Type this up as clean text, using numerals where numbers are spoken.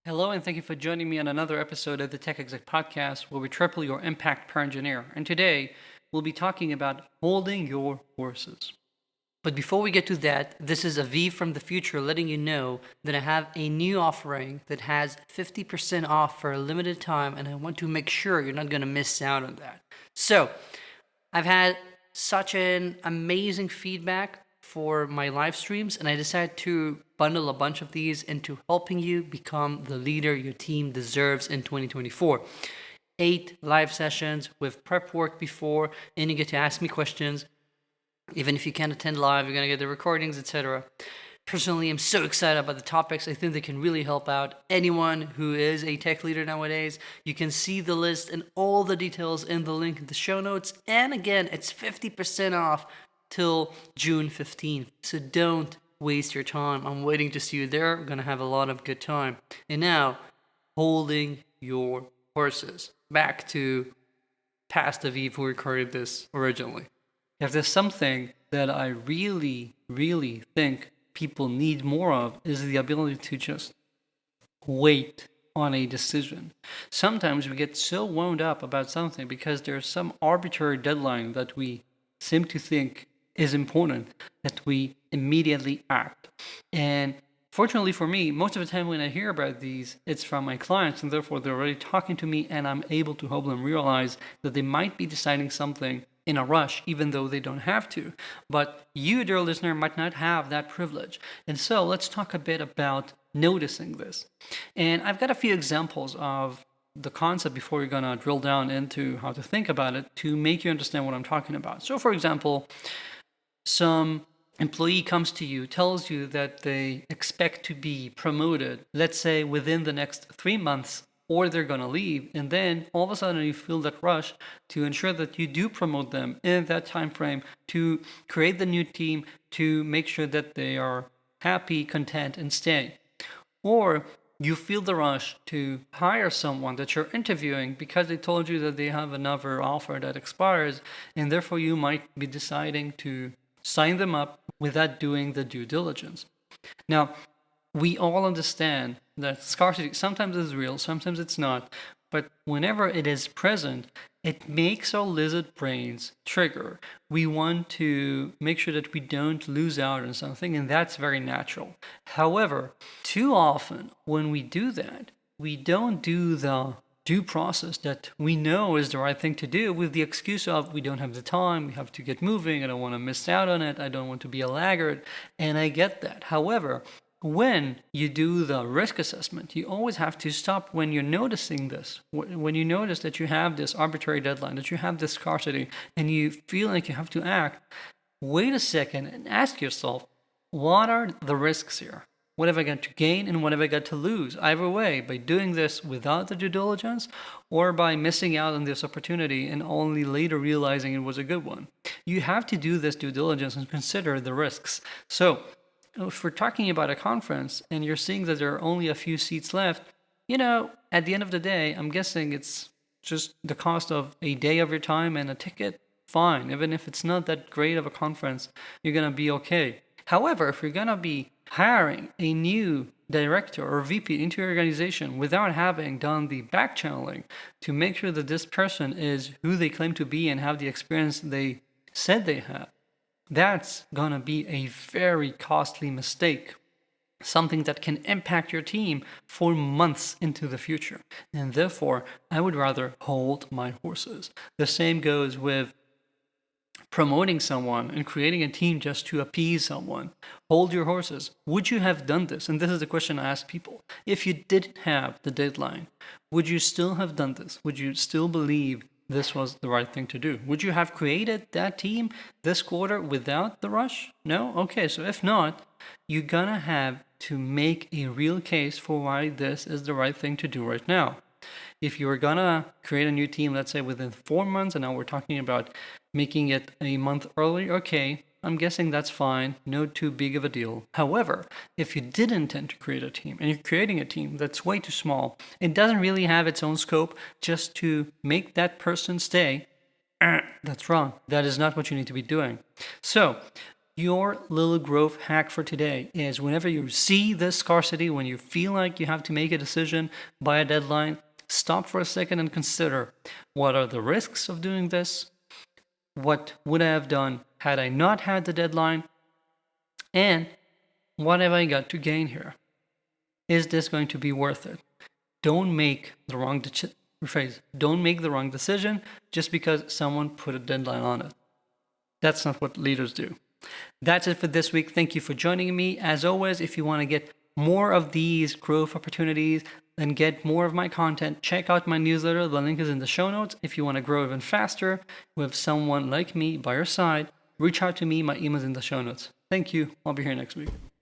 Hello, and thank you for joining me on another episode of the Tech Exec podcast, where we triple your impact per engineer. And today, we'll be talking about holding your horses. But before we get to that, this is Aviv from the future letting you know that I have a new offering that has 50% off for a limited time, and I want to make sure you're not going to miss out on that. So, I've had such an amazing feedback for my live streams, and I decided to bundle a bunch of these into helping you become the leader your team deserves in 2024. 8 live sessions with prep work before, and you get to ask me questions. Even if you can't attend live, you're going to get the recordings, etc. Personally, I'm so excited about the topics. I think they can really help out anyone who is a tech leader nowadays. You can see the list and all the details in the link in the show notes. And again, it's 50% off till June 15th. So don't waste your time. I'm waiting to see you there. We're going to have a lot of good time. And now, holding your horses. Back to past Aviv, who recorded this originally. If there's something that I really, really think people need more of, is the ability to just wait on a decision. Sometimes we get so wound up about something because there's some arbitrary deadline that we seem to think is important that we immediately act. And fortunately for me, most of the time when I hear about these, it's from my clients, and therefore they're already talking to me, and I'm able to help them realize that they might be deciding something in a rush, even though they don't have to. But you, dear listener, might not have that privilege. And so let's talk a bit about noticing this. And I've got a few examples of the concept before we're going to drill down into how to think about it to make you understand what I'm talking about. So, for example, some employee comes to you, tells you that they expect to be promoted, let's say within the next 3 months, or they're going to leave, and then all of a sudden you feel that rush to ensure that you do promote them in that time frame, to create the new team, to make sure that they are happy, content, and stay. Or you feel the rush to hire someone that you're interviewing because they told you that they have another offer that expires, and therefore you might be deciding to sign them up without doing the due diligence. Now, we all understand that scarcity sometimes is real, sometimes it's not, but whenever it is present, it makes our lizard brains trigger. We want to make sure that we don't lose out on something, and that's very natural. However, too often when we do that, we don't do the due process that we know is the right thing to do with the excuse of we don't have the time, we have to get moving, I don't want to miss out on it, I don't want to be a laggard, and I get that. However, when you do the risk assessment, you always have to stop when you're noticing this. When you notice that you have this arbitrary deadline, that you have this scarcity, and you feel like you have to act, wait a second and ask yourself, what are the risks here? What have I got to gain and what have I got to lose? Either way, by doing this without the due diligence or by missing out on this opportunity and only later realizing it was a good one. You have to do this due diligence and consider the risks. So, if we're talking about a conference and you're seeing that there are only a few seats left, at the end of the day, I'm guessing it's just the cost of a day of your time and a ticket. Fine. Even if it's not that great of a conference, you're going to be okay. However, if you're going to be hiring a new director or VP into your organization without having done the back channeling to make sure that this person is who they claim to be and have the experience they said they have, that's going to be a very costly mistake, something that can impact your team for months into the future. And therefore, I would rather hold my horses. The same goes with promoting someone and creating a team just to appease someone. Hold your horses. Would you have done this? And this is the question I ask people. If you didn't have the deadline, would you still have done this? Would you still believe this was the right thing to do? Would you have created that team this quarter without the rush? No? Okay, so if not, you're gonna have to make a real case for why this is the right thing to do right now. If you're gonna create a new team, let's say within 4 months, and now we're talking about making it a month early, okay, I'm guessing that's fine, no too big of a deal. However, if you did intend to create a team and you're creating a team that's way too small, it doesn't really have its own scope just to make that person stay, that's wrong. That is not what you need to be doing. So your little growth hack for today is whenever you see this scarcity, when you feel like you have to make a decision by a deadline, stop for a second and consider, what are the risks of doing this? What would I have done had I not had the deadline? And what have I got to gain here? Is this going to be worth it? Don't make the wrong Don't make the wrong decision just because someone put a deadline on it. That's not what leaders do. That's it for this week. Thank you for joining me. As always, if you want to get more of these growth opportunities and get more of my content, check out my newsletter. The link is in the show notes. If you want to grow even faster with someone like me by your side, reach out to me. My email is in the show notes. Thank you. I'll be here next week.